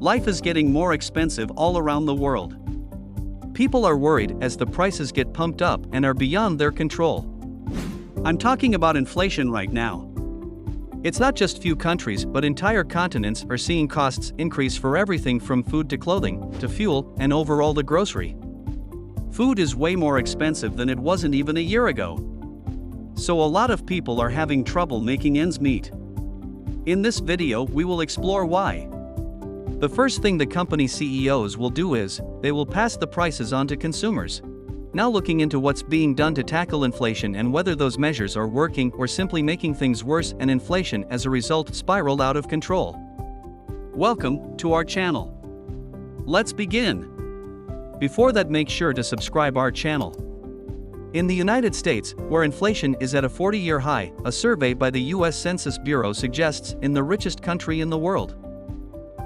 Life is getting more expensive all around the world. People are worried as the prices get pumped up and are beyond their control. I'm talking about inflation right now. It's not just few countries but entire continents are seeing costs increase for everything from food to clothing, to fuel, and overall the grocery. Food is way more expensive than it wasn't even a year ago. So a lot of people are having trouble making ends meet. In this video we will explore why. The first thing the company CEOs will do is, they will pass the prices on to consumers. Now looking into what's being done to tackle inflation and whether those measures are working or simply making things worse, and inflation as a result spiraled out of control. Welcome to our channel. Let's begin. Before that, make sure to subscribe our channel. In the United States, where inflation is at a 40-year high, a survey by the US Census Bureau suggests in the richest country in the world.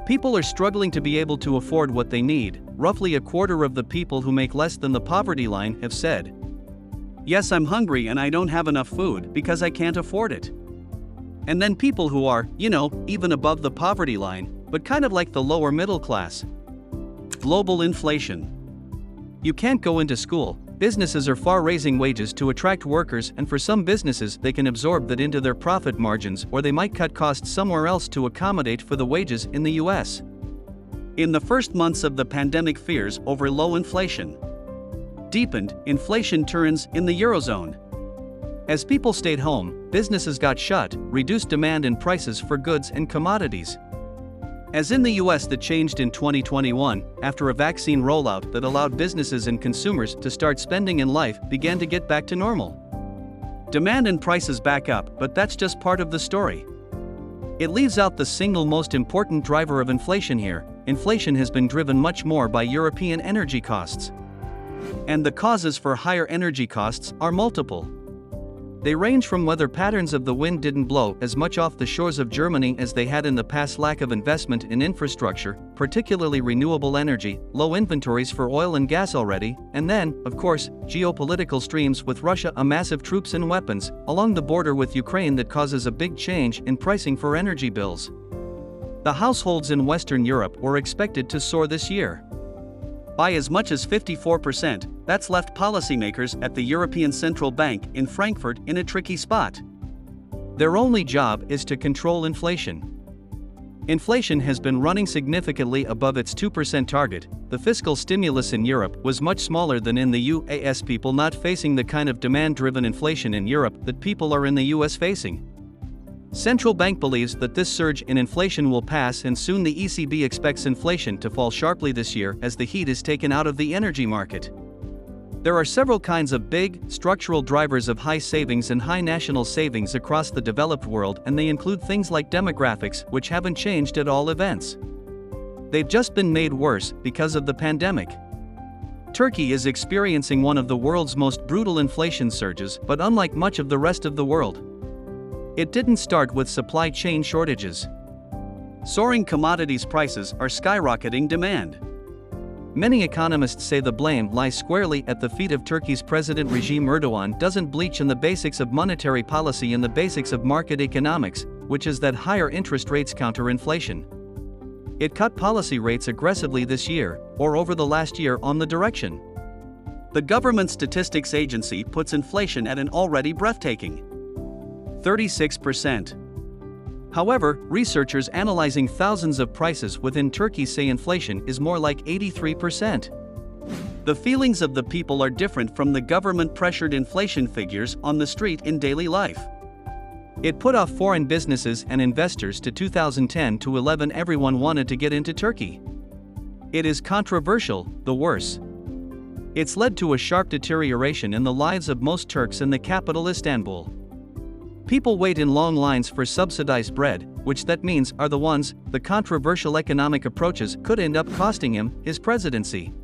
People are struggling to be able to afford what they need. Roughly a quarter of the people who make less than the poverty line have said, "Yes, I'm hungry and I don't have enough food because I can't afford it." And then people who are, even above the poverty line, but kind of like the lower middle class. Global inflation. You can't go into school. Businesses are far raising wages to attract workers, and for some businesses they can absorb that into their profit margins, or they might cut costs somewhere else to accommodate for the wages in the US. In the first months of the pandemic, fears over low inflation deepened. Inflation turns in the Eurozone. As people stayed home, businesses got shut, reduced demand and prices for goods and commodities. As in the US, that changed in 2021, after a vaccine rollout that allowed businesses and consumers to start spending and life began to get back to normal. Demand and prices back up, but that's just part of the story. It leaves out the single most important driver of inflation here. Inflation has been driven much more by European energy costs. And the causes for higher energy costs are multiple. They range from whether patterns of the wind didn't blow as much off the shores of Germany as they had in the past, lack of investment in infrastructure, particularly renewable energy, low inventories for oil and gas already, and then, of course, geopolitical streams with Russia, a massive troops and weapons along the border with Ukraine that causes a big change in pricing for energy bills. The households in Western Europe were expected to soar this year by as much as 54%, that's left policymakers at the European Central Bank in Frankfurt in a tricky spot. Their only job is to control inflation. Inflation has been running significantly above its 2% target. The fiscal stimulus in Europe was much smaller than in the US, people not facing the kind of demand-driven inflation in Europe that people are in the US facing. Central Bank believes that this surge in inflation will pass, and soon the ECB expects inflation to fall sharply this year as the heat is taken out of the energy market. There are several kinds of big, structural drivers of high savings and high national savings across the developed world, and they include things like demographics, which haven't changed at all events. They've just been made worse because of the pandemic. Turkey is experiencing one of the world's most brutal inflation surges, but unlike much of the rest of the world, it didn't start with supply chain shortages. Soaring commodities prices are skyrocketing demand. Many economists say the blame lies squarely at the feet of Turkey's president regime. Erdogan doesn't bleach in the basics of monetary policy and the basics of market economics, which is that higher interest rates counter inflation. It cut policy rates aggressively this year, or over the last year, on the direction. The government statistics agency puts inflation at an already breathtaking 36%. However, researchers analyzing thousands of prices within Turkey say inflation is more like 83%. The feelings of the people are different from the government-pressured inflation figures on the street in daily life. It put off foreign businesses and investors to 2010 to 11. Everyone wanted to get into Turkey. It is controversial, the worse. It's led to a sharp deterioration in the lives of most Turks in the capital Istanbul. People wait in long lines for subsidized bread, which that means are the ones the controversial economic approaches could end up costing him his presidency.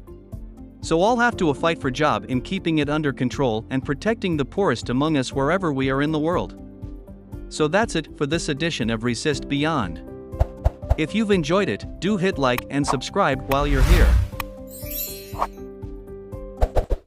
So all have to fight for job in keeping it under control and protecting the poorest among us wherever we are in the world. So that's it for this edition of Resist Beyond. If you've enjoyed it, do hit like and subscribe while you're here.